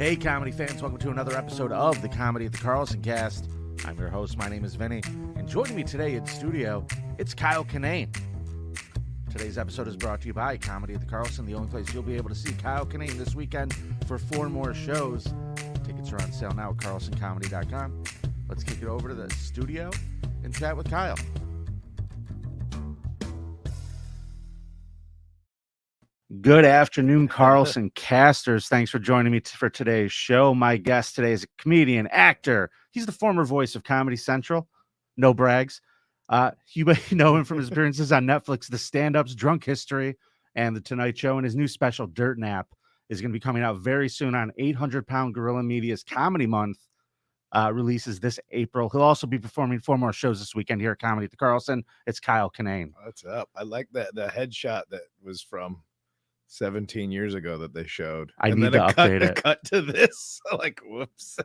Hey, comedy fans, welcome to another episode of the Comedy the Carlson cast. I'm your host. My name is Vinny, and joining me today in studio, it's Kyle Kinane. Today's episode is brought to you by Comedy the Carlson, the only place you'll be able to see Kyle Kinane this weekend for 4 more shows. Tickets are on sale now at carlsoncomedy.com. Let's kick it over to the studio and chat with Kyle. Good afternoon, Carlson casters. Thanks for joining me for today's show. My guest today is a comedian, actor. He's the former voice of Comedy Central. No brags. You may know him from his appearances on Netflix, The Stand-Ups, Drunk History, and The Tonight Show. And his new special, Dirt Nap, is going to be coming out very soon on 800 Pound Gorilla Media's Comedy Month. Releases this April. He'll also be performing 4 more shows this weekend here at Comedy the Carlson. It's Kyle Kinane. What's up? I like the headshot that was from 17 years ago that they showed. I need to update it. Cut to this. Like, whoops.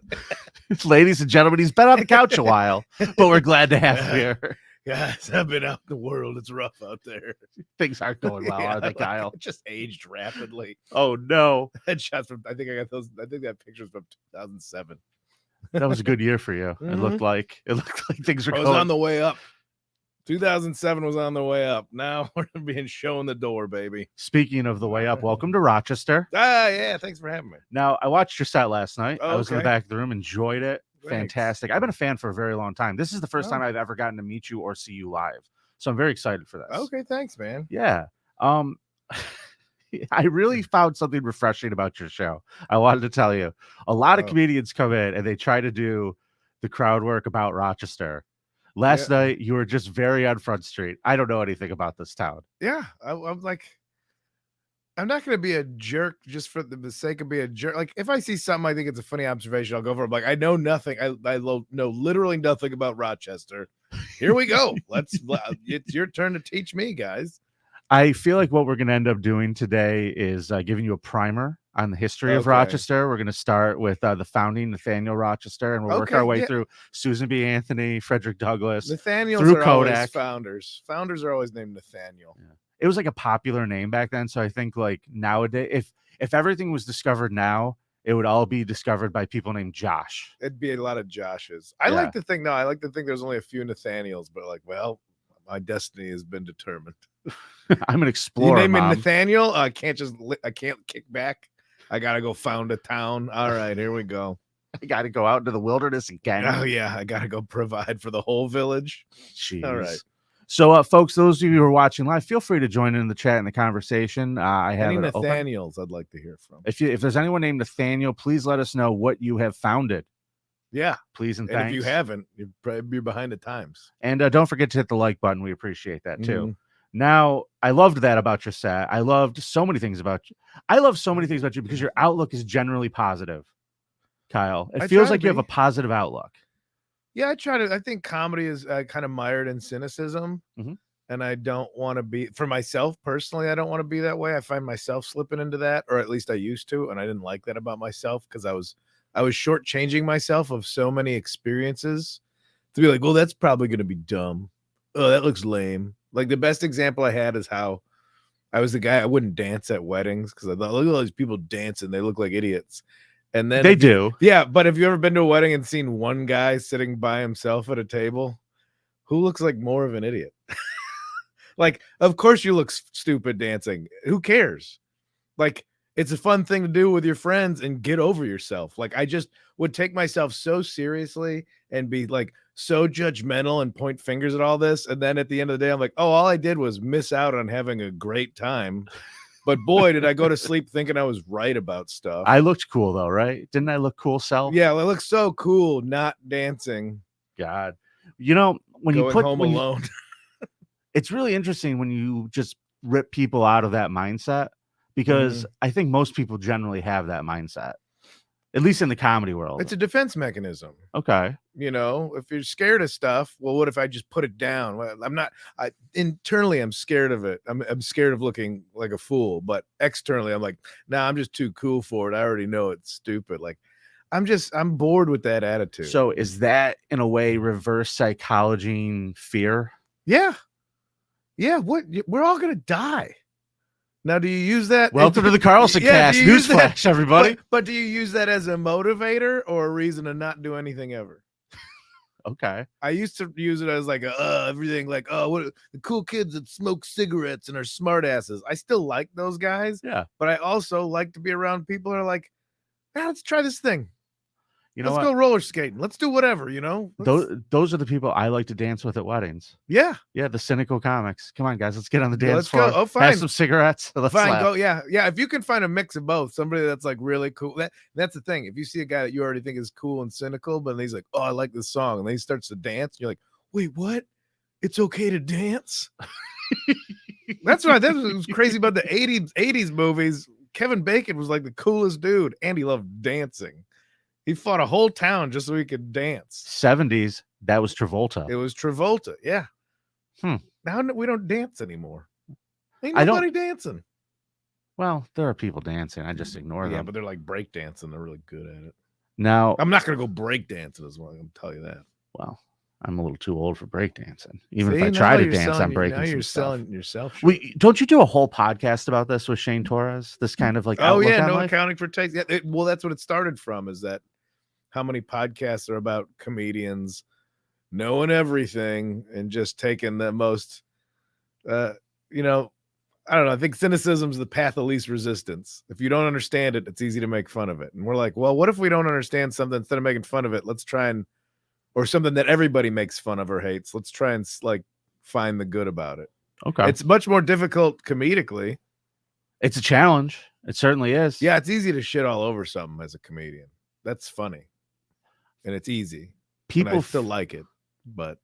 Ladies and gentlemen, he's been on the couch a while, but we're glad to have him here. Guys, I've been out in the world. It's rough out there. Things aren't going well, are they, Kyle? Just aged rapidly. Oh, no. Headshots from, I think I got those. I think that picture's from 2007. That was a good year for you. Mm-hmm. It looked like things were going. going On the way up. 2007 was on the way up. Now we're being shown the door, baby. Speaking of the way up, welcome to Rochester. Yeah, thanks for having me. Now, I watched your set last night. Oh, I was in the okay. back of the room, enjoyed it. Thanks. Fantastic. I've been a fan for a very long time. This is the first time I've ever gotten to meet you or see you live. So I'm very excited for this. Okay, thanks, man. Yeah. I really found something refreshing about your show. I wanted to tell you. A lot of comedians come in and they try to do the crowd work about Rochester. Last night, you were just very on Front Street. I don't know anything about this town. Yeah, I'm like, I'm not going to be a jerk just for the sake of being a jerk. Like, if I see something I think it's a funny observation, I'll go for it. I'm like, I know nothing. I know literally nothing about Rochester. Here we go. It's your turn to teach me, guys. I feel like what we're going to end up doing today is giving you a primer on the history of Rochester. We're going to start with the founding Nathaniel Rochester, and we'll work our way through Susan B. Anthony, Frederick Douglass, Nathaniels through are Kodak. Always founders. Founders are always named Nathaniel. Yeah. It was like a popular name back then, so I think like nowadays, if everything was discovered now, it would all be discovered by people named Josh. It'd be a lot of Joshes. I like to think there's only a few Nathaniels, but like, well, my destiny has been determined. I'm an explorer. You name me Mom. Nathaniel? I can't kick back. I gotta go found a town. All right, here we go. I gotta go out into the wilderness again. Oh yeah, I gotta go provide for the whole village. Jeez. All right. So, folks, those of you who are watching live, feel free to join in the chat and the conversation. I have any it Nathaniels open. I'd like to hear from. If there's anyone named Nathaniel, please let us know what you have founded. Yeah, please and thanks. If you haven't, you'd probably be behind the times. And don't forget to hit the like button. We appreciate that too. Mm-hmm. Now, I loved that about your set. I loved so many things about you. I love so many things about you because your outlook is generally positive, Kyle. It feels like you have a positive outlook. Yeah, I think comedy is kind of mired in cynicism. Mm-hmm. And I don't want to be, for myself personally, I don't want to be that way. I find myself slipping into that, or at least I used to. And I didn't like that about myself because I was shortchanging myself of so many experiences to be like, well, that's probably going to be dumb. Oh, that looks lame. Like the best example I had is how I was the guy, I wouldn't dance at weddings because I thought, look at all these people dancing. They look like idiots. And then they do. Yeah. But have you ever been to a wedding and seen one guy sitting by himself at a table who looks like more of an idiot? Like, of course you look stupid dancing. Who cares? Like, it's a fun thing to do with your friends and get over yourself. Like, I just would take myself so seriously and be like so judgmental and point fingers at all this. And then at the end of the day, I'm like, oh, all I did was miss out on having a great time. But boy, did I go to sleep thinking I was right about stuff. I looked cool though, right? Didn't I look cool, self? Yeah, well, I look so cool not dancing. God. You know, when Going you put home alone. It's really interesting when you just rip people out of that mindset because I think most people generally have that mindset, at least in the comedy world. It's a defense mechanism. Okay. You know, if you're scared of stuff, well, what if I just put it down? Well, internally, I'm scared of it. I'm scared of looking like a fool, but externally, I'm like, nah, I'm just too cool for it. I already know it's stupid. Like, I'm bored with that attitude. So is that in a way reverse psychology fear? Yeah. Yeah, we're all gonna die. Now, do you use that? Welcome to the Carlson cast. do you use that- Newsflash, everybody. But do you use that as a motivator or a reason to not do anything ever? Okay. I used to use it as like everything like, oh, what the cool kids that smoke cigarettes and are smart asses. I still like those guys, Yeah. but I also like to be around people who are like, let's try this thing. You know Let's what? go roller skating. Let's do whatever, Those are the people I like to dance with at weddings. Yeah. Yeah, the cynical comics. Come on, guys, let's get on the dance Let's floor. go. Oh, fine. Have some cigarettes. Let's Fine, laugh. go. Yeah. If you can find a mix of both, somebody that's like really cool. That's the thing. If you see a guy that you already think is cool and cynical, but he's like, oh, I like this song, and then he starts to dance, and you're like, wait, what? It's okay to dance? That's right. That's what was crazy about the 80s movies. Kevin Bacon was like the coolest dude, and he loved dancing. He fought a whole town just so he could dance. 70s, that was Travolta. It was Travolta. Yeah. Now we don't dance anymore. Ain't nobody dancing. Well, there are people dancing. I just ignore them. Yeah, but they're like break dancing. They're really good at it. Now, I'm not going to go break dancing as well. I'm tell you that. Well, I'm a little too old for break dancing. Even See, if I try to you're dance, selling- I'm breaking Now some you're stuff. selling yourself. short. Wait, don't you do a whole podcast about this with Shane Torres? This kind of like Oh outlook yeah, on no life? accounting for taste. Yeah, well, that's what it started from. Is that how many podcasts are about comedians knowing everything and just taking the most, I don't know. I think cynicism's the path of least resistance. If you don't understand it, it's easy to make fun of it. And we're like, well, what if we don't understand something? Instead of making fun of it, let's try and, or something that everybody makes fun of or hates, let's try and like find the good about it. Okay. It's much more difficult comedically. It's a challenge. It certainly is. Yeah, it's easy to shit all over something as a comedian. That's funny. And it's easy. People still like it, but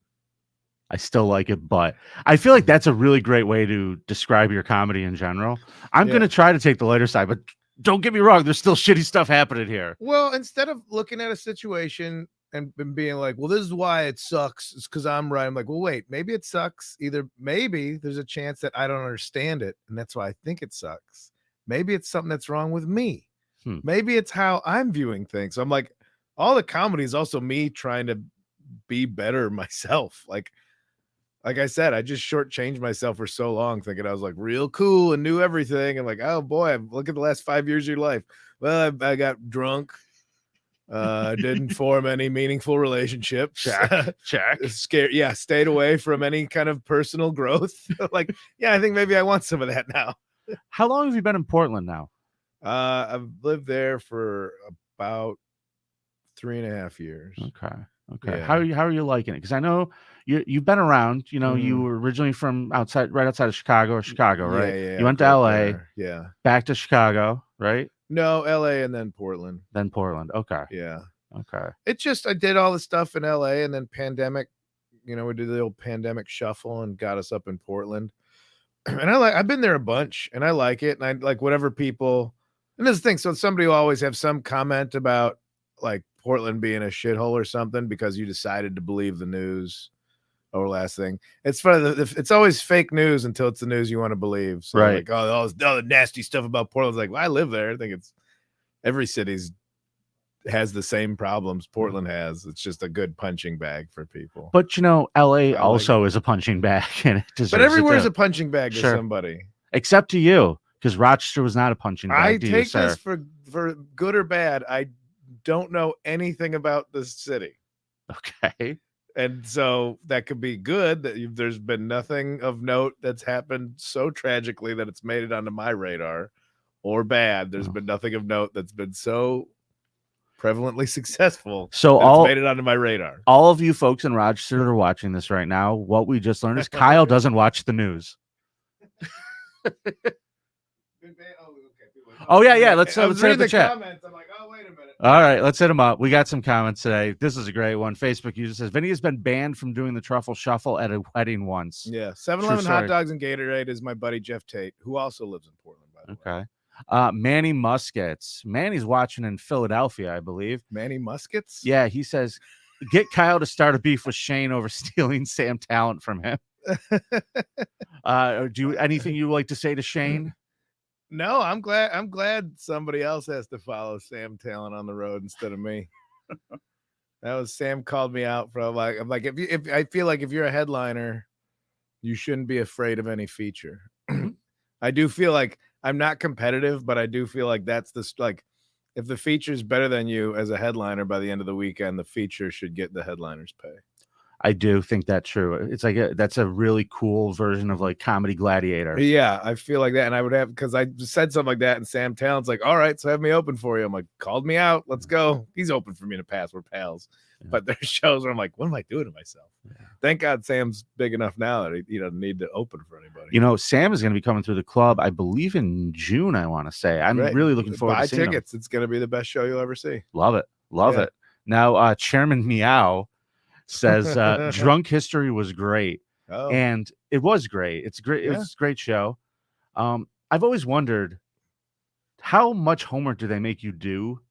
I still like it, but I feel like that's a really great way to describe your comedy in general. I'm going to try to take the lighter side, but don't get me wrong. There's still shitty stuff happening here. Well, instead of looking at a situation and being like, well, this is why it sucks, it's because I'm right. I'm like, well, wait, maybe it sucks. Either maybe there's a chance that I don't understand it, and that's why I think it sucks. Maybe it's something that's wrong with me. Maybe it's how I'm viewing things. So I'm like, all the comedy is also me trying to be better myself. Like I said, I just shortchanged myself for so long, thinking I was like real cool and knew everything. And like, oh boy, look at the last 5 years of your life. Well, I got drunk. Didn't form any meaningful relationships. Check. Scared. Yeah. Stayed away from any kind of personal growth. Like, yeah, I think maybe I want some of that now. How long have you been in Portland now? I've lived there for about 3.5 years. Okay. Yeah. How are you liking it? Because I know you've been around. You know, you were originally from right outside of Chicago, right? Yeah. You went to LA. There. Yeah. Back to Chicago, right? No, LA and then Portland. Then Portland. Okay. Yeah. Okay. It's just I did all the stuff in LA, and then pandemic, we did the old pandemic shuffle and got us up in Portland. And I've been there a bunch and I like it. And I like whatever people, and this thing. So somebody will always have some comment about like Portland being a shithole or something because you decided to believe the news or last thing. It's funny. It's always fake news until it's the news you want to believe. So right. Like, all the nasty stuff about Portland's like, well, I live there. I think it's every city's has the same problems Portland has. It's just a good punching bag for people. But LA also is a punching bag, and but everywhere is a punching bag to somebody, except to you, because Rochester was not a punching bag. I take this for good or bad. I don't know anything about this city. Okay. And so that could be good that there's been nothing of note that's happened so tragically that it's made it onto my radar, or bad. There's been nothing of note that's been so prevalently successful. So it's made it onto my radar. All of you folks in Rochester that are watching this right now, what we just learned is Kyle doesn't watch the news. Oh yeah. Let's hit the chat. Comments. I'm like, oh, wait a minute. All right, let's hit them up. We got some comments today. This is a great one. Facebook user says Vinny has been banned from doing the truffle shuffle at a wedding once. Yeah, 7-Eleven hot dogs and Gatorade is my buddy Jeff Tate, who also lives in Portland, by the way. Okay. Manny Muskets. Manny's watching in Philadelphia, I believe. Manny Muskets? Yeah, he says, get Kyle to start a beef with Shane over stealing Sam talent from him. Anything you would like to say to Shane? No, I'm glad somebody else has to follow Sam talent on the road instead of me. That was Sam called me out for I'm like if I feel like if you're a headliner, you shouldn't be afraid of any feature. I do feel like I'm not competitive, but I do feel like that's like if the feature's better than you as a headliner by the end of the weekend, the feature should get the headliner's pay. I do think that's true. It's like that's a really cool version of like Comedy Gladiator. Yeah, I feel like that. And I would have, because I said something like that, and Sam Talent's like, all right, so have me open for you. I'm like, called me out. Let's go. He's open for me in the past. We're pals. Yeah. But there's shows where I'm like, what am I doing to myself? Yeah. Thank God Sam's big enough now that he doesn't need to open for anybody. You know, Sam is going to be coming through the club, I believe, in June, I want to say. I'm really looking forward to seeing tickets. It's going to be the best show you'll ever see. Love it. Love it. Now, Chairman Meow says drunk history was great. Oh. And it was great. It's great. It was a great show. I've always wondered, how much homework do they make you do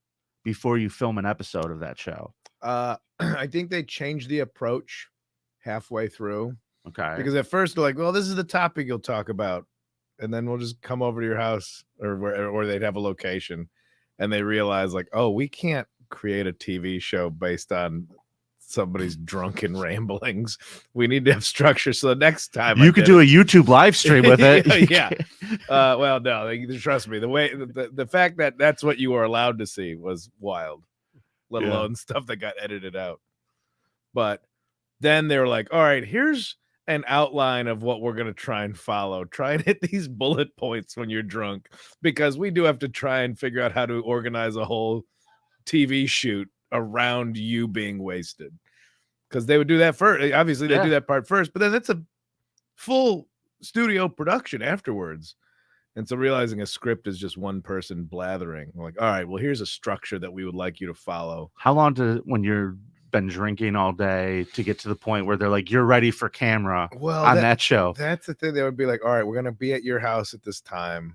before you film an episode of that show? I think they changed the approach halfway through. Okay. Because at first they're like, well, this is the topic you'll talk about, and then we'll just come over to your house, or they'd have a location, and they realize like, oh, we can't create a TV show based on somebody's drunken ramblings. We need to have structure. So the next time you could do a YouTube live stream with it. Yeah. Well, no, trust me. The way the fact that that's what you were allowed to see was wild, let alone stuff that got edited out. But then they were like, all right, here's an outline of what we're going to try and follow. Try and hit these bullet points when you're drunk, because we do have to try and figure out how to organize a whole TV shoot around you being wasted, because they would do that first. Obviously they do that part first, but then it's a full studio production afterwards. And so realizing a script is just one person blathering, we're like, all right, well, here's a structure that we would like you to follow. How long when you're been drinking all day to get to the point where they're like, you're ready for camera on that show? That's the thing. They would be like, all right, we're going to be at your house at this time.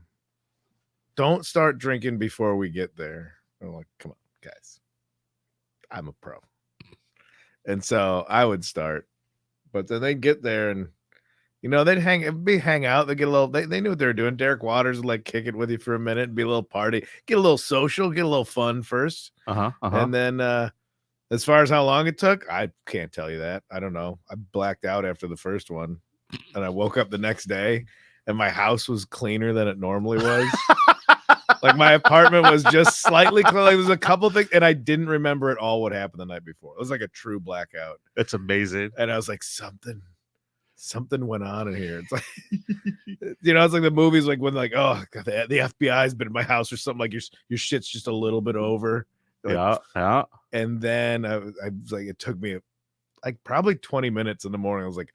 Don't start drinking before we get there. I'm like, come on, guys. I'm a pro. And so I would start, but then they'd get there and, they'd hang out. They get a little, they knew what they were doing. Derek Waters would like kick it with you for a minute and be a little party, get a little social, get a little fun first. And then, as far as how long it took, I can't tell you that. I don't know. I blacked out after the first one, and I woke up the next day and my house was cleaner than it normally was. Like my apartment was just slightly clean. Like, there was a couple things, and I didn't remember at all what happened the night before. It was like a true blackout. That's amazing. And I was like, something went on in here. It's like, it's like the movies, like when like, oh, God, the FBI's been in my house or something. Like your shit's just a little bit over. Like, yeah. And then I was like, it took me like probably 20 minutes in the morning. I was like,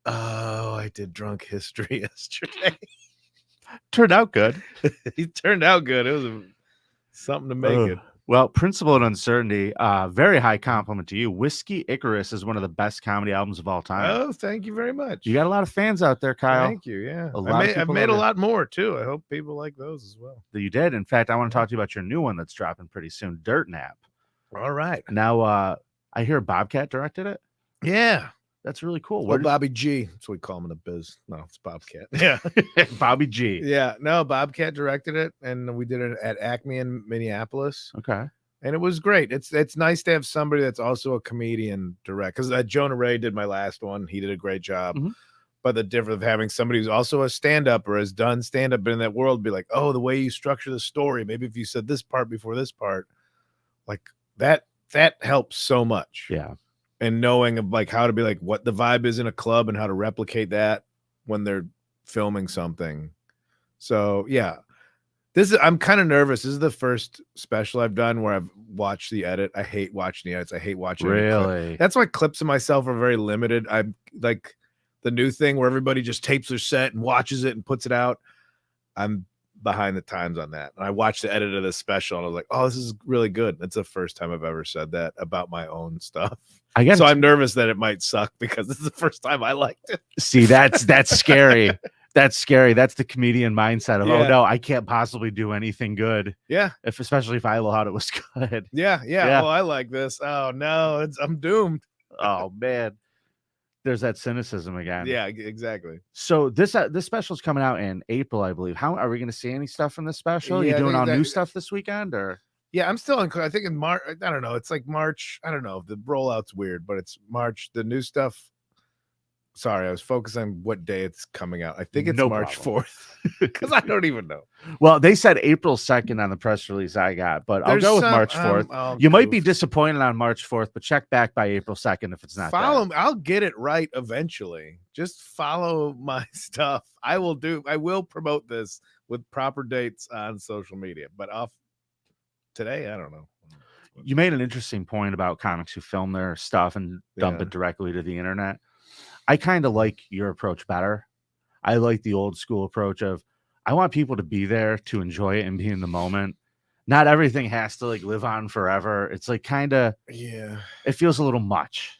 oh, I did drunk history yesterday. Turned out good. He turned out good. It was something to make it. Well, Principle and Uncertainty, very high compliment to you. Whiskey Icarus is one of the best comedy albums of all time. Oh, thank you very much. You got a lot of fans out there, Kyle. Thank you. Yeah. I've made a lot more too. I hope people like those as well. You did. In fact, I want to talk to you about your new one that's dropping pretty soon, Dirt Nap. All right. Now, I hear Bobcat directed it. Yeah. That's really cool. Well, Bobby G. That's what we call him in the biz. No, it's Bobcat. Yeah. Bobby G. Yeah. No, Bobcat directed it, and we did it at Acme in Minneapolis. Okay. And it was great. It's nice to have somebody that's also a comedian direct, because Jonah Ray did my last one. He did a great job. Mm-hmm. But the difference of having somebody who's also a stand-up or has done stand-up in that world, be like, oh, the way you structure the story, maybe if you said this part before this part, like that helps so much. Yeah. And knowing of like how to be like what the vibe is in a club and how to replicate that when they're filming something. So yeah, I'm kind of nervous. This is the first special I've done where I've watched the edit. I hate watching the edits. I hate watching. Really? That's why clips of myself are very limited. I'm like the new thing where everybody just tapes their set and watches it and puts it out. I'm behind the times on that. And I watched the edit of this special and I was like, oh, this is really good. That's the first time I've ever said that about my own stuff. So I'm nervous that it might suck because this is the first time I liked it. See, that's scary. That's scary. That's the comedian mindset of, oh no, I can't possibly do anything good. Yeah. Especially if I thought it was good. Yeah. Oh, I like this. Oh no, I'm doomed. Oh man. There's that cynicism again. Yeah, exactly. So this special is coming out in April, I believe. How are we going to see any stuff from this special? Yeah, you doing all new stuff this weekend, or? Yeah, I'm still I think in March. I don't know. It's like March. I don't know. The rollout's weird, but it's March. The new stuff Sorry, I was focused on what day it's coming out. I think it's No March problem. 4th because I don't even know. Well, they said April 2nd on the press release I got, but I'll There's go with some, March 4th. I'll You might be goof. disappointed on March 4th, but check back by April 2nd if it's not Follow there. me. I'll get it right eventually. Just follow my stuff. I will promote this with proper dates on social media, but off today, I don't know. You made an interesting point about comics who film their stuff and dump Yeah. it directly to the internet. I kind of like your approach better. I like the old school approach of I want people to be there to enjoy it and be in the moment. Not everything has to like live on forever. It's like kind of, Yeah. it feels a little much.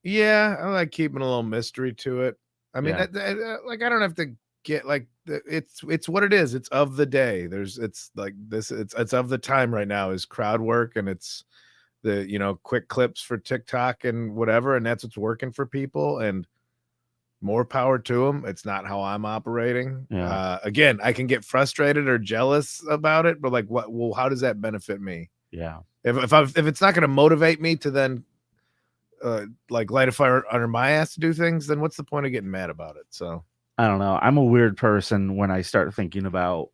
Yeah, I like keeping a little mystery to it. I mean, Yeah. like I don't have to get like it's what it is. It's of the day. It's like this. It's of the time right now is crowd work, and it's the quick clips for TikTok and whatever, and that's what's working for people. And more power to them. It's not how I'm operating. Yeah. Again, I can get frustrated or jealous about it, but like, what? Well, how does that benefit me? Yeah. If it's not going to motivate me to then like light a fire under my ass to do things, then what's the point of getting mad about it? So I don't know. I'm a weird person when I start thinking about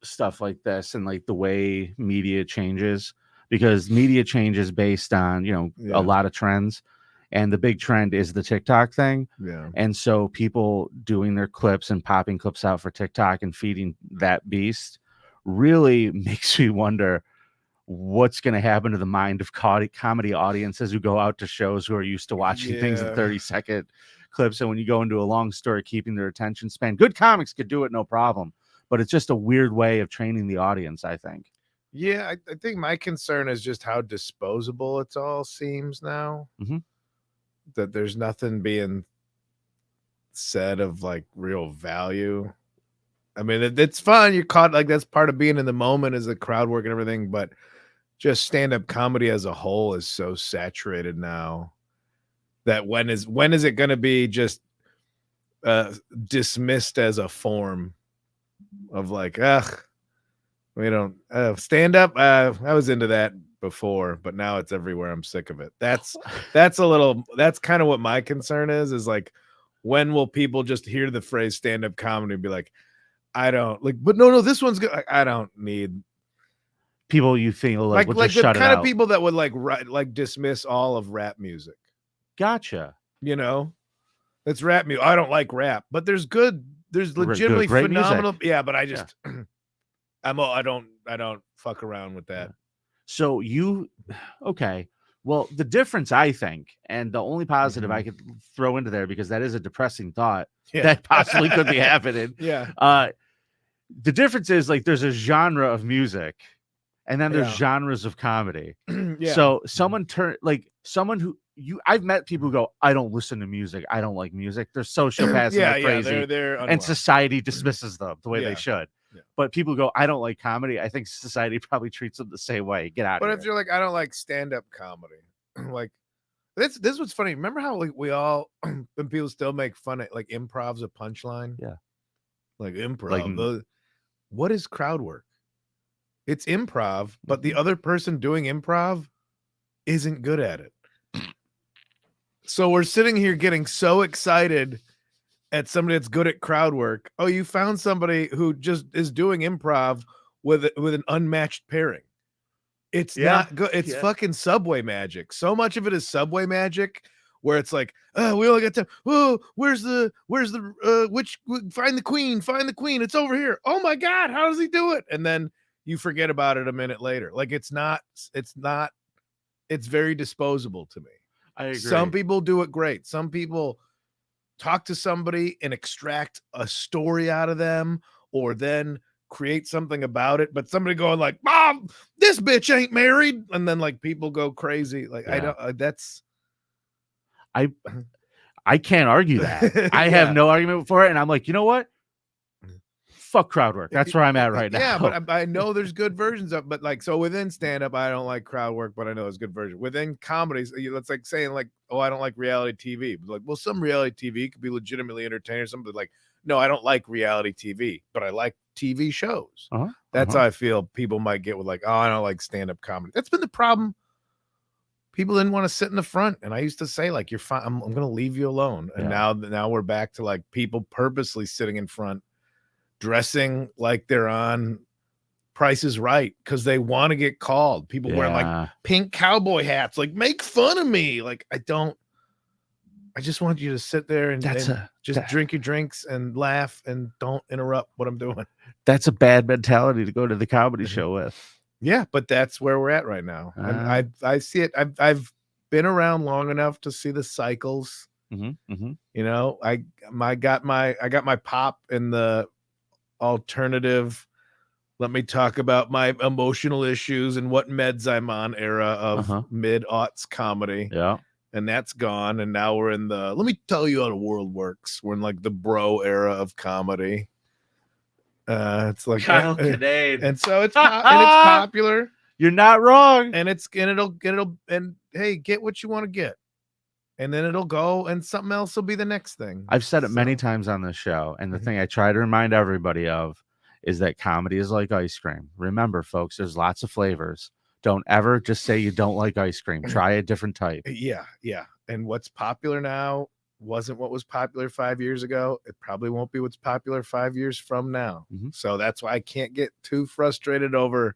stuff like this and like the way media changes, because media changes based on, Yeah. a lot of trends. And the big trend is the TikTok thing. yeah, And so people doing their clips and popping clips out for TikTok and feeding that beast really makes me wonder what's going to happen to the mind of comedy audiences who go out to shows who are used to watching things in Yeah. 30-second clips. And when you go into a long story, keeping their attention span, good comics could do it, no problem. But it's just a weird way of training the audience, I think. yeah. I think my concern is just how disposable it all seems now. Mhm. That there's nothing being said of like real value. I mean, it's fun. You're caught, like that's part of being in the moment, is the crowd work and everything. But just stand-up comedy as a whole is so saturated now that when is it going to be just dismissed as a form of like, we don't stand up. I was into that before, but now it's everywhere. I'm sick of it. That's kind of what my concern is like, when will people just hear the phrase stand-up comedy and be like, I don't like, but no, this one's good. I don't need People you think like will like just the shut it kind of out. people that would like dismiss all of rap music. Gotcha. It's rap music. I don't like rap, but there's legitimately great phenomenal. music. Yeah, but I just I don't fuck around with that. So okay. Well, the difference, I think, and the only positive I could throw into there, because that is a depressing thought that possibly could be happening. Yeah. The difference is like there's a genre of music, and then there's Yeah. genres of comedy. Yeah. So someone who I've met people who go, I don't listen to music. I don't like music. They're sociopaths and they're crazy. They're and society dismisses them the way they Yeah. should. Yeah. But people go, I don't like comedy. I think society probably treats them the same way. Get out But of if here. you're like, I don't like stand-up comedy, like this was funny. Remember how like we all when people still make fun of like improv's a punchline? Yeah. Like improv. Like, what is crowd work? It's improv, but the other person doing improv isn't good at it. So we're sitting here getting so excited at somebody that's good at crowd work. Oh, you found somebody who just is doing improv with an unmatched pairing. It's not good. It's fucking Subway magic. So much of it is Subway magic, where it's like, oh, we only got time. Oh, where's the find the queen. It's over here. Oh my God, how does he do it? And then you forget about it a minute later. Like it's very disposable to me. I agree. Some people do it great. Some people talk to somebody and extract a story out of them, or then create something about it. But somebody going like, Mom, this bitch ain't married, and then like people go crazy. Like I don't. I can't argue that. I have no argument for it, and I'm like, you know what? Fuck crowd work. That's where I'm at right now. Yeah, but I know there's good versions of, but like, so within stand-up, I don't like crowd work, but I know there's good version. Within comedies, it's like saying like, oh, I don't like reality TV. But like, well, some reality TV could be legitimately entertaining or something. Like, no, I don't like reality TV, but I like TV shows. That's how I feel people might get with like, oh, I don't like stand-up comedy. That's been the problem. people didn't want to sit in the front. And I used to say, like, you're fine. I'm going to leave you alone. And now we're back to like people purposely sitting in front, dressing like they're on Price is Right because they want to get called. People wearing like pink cowboy hats, like, make fun of me. Like, I just want you to sit there and just drink your drinks and laugh and don't interrupt what I'm doing. That's a bad mentality to go to the comedy show with. Yeah, but that's where we're at right now. And I see it. I've been around long enough to see the cycles. You know, I got my pop in the alternative, let me talk about my emotional issues and what meds I'm on era of mid-aughts comedy. Yeah. And that's gone. And now we're in the, let me tell you how the world works. We're in like the bro era of comedy. It's like Kyle Kinane. And so it's popular. You're not wrong. And and hey, get what you want to get. And then it'll go and something else will be the next thing. I've said it many times on this show. And the thing I try to remind everybody of is that comedy is like ice cream. Remember, folks, there's lots of flavors. Don't ever just say you don't like ice cream. Try a different type. Yeah. And what's popular now wasn't what was popular 5 years ago. It probably won't be what's popular 5 years from now. So that's why I can't get too frustrated over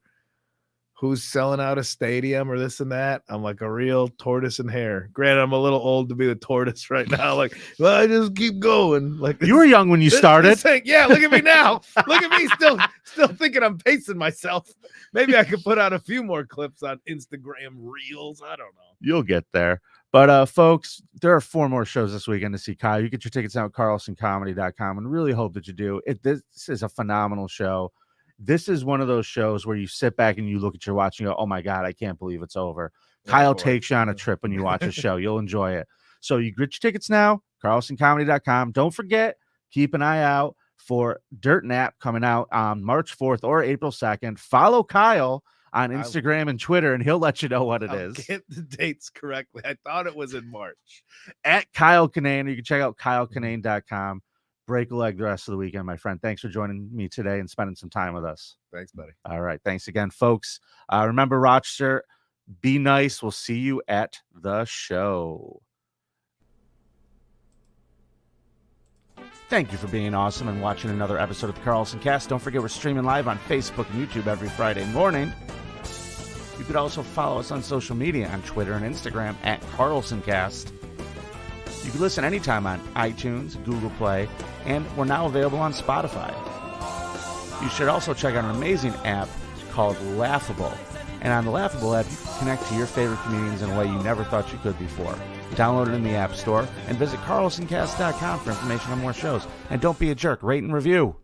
who's selling out a stadium or this and that. I'm like a real tortoise and hare. Granted, I'm a little old to be the tortoise right now. Like, well, I just keep going. Like, you were young when you started. Yeah, look at me now. Look at me still thinking I'm pacing myself. Maybe I could put out a few more clips on Instagram Reels. I don't know. You'll get there. But folks, there are 4 more shows this weekend to see Kyle. You get your tickets out at carlsoncomedy.com and really hope that you do. This is a phenomenal show. This is one of those shows where you sit back and you look at your watch and you go, oh my God, I can't believe it's over. Kyle takes you on a trip when you watch a show. You'll enjoy it. So you get your tickets now, carlsoncomedy.com. Don't forget, keep an eye out for Dirt Nap coming out on March 4th or April 2nd. Follow Kyle on Instagram and Twitter, and he'll let you know what it is. Get the dates correctly. I thought it was in March. At Kyle Kinane. You can check out kylekinane.com. Break a leg the rest of the weekend, my friend. Thanks for joining me today and spending some time with us. Thanks, buddy. All right. Thanks again, folks. Remember, Rochester, be nice. We'll see you at the show. Thank you for being awesome and watching another episode of the Carlson Cast. Don't forget, we're streaming live on Facebook and YouTube every Friday morning. You could also follow us on social media on Twitter and Instagram at CarlsonCast. You can listen anytime on iTunes, Google Play, and we're now available on Spotify. You should also check out an amazing app called Laughable. And on the Laughable app, you can connect to your favorite comedians in a way you never thought you could before. Download it in the App Store and visit carlsoncast.com for information on more shows. And don't be a jerk. Rate and review.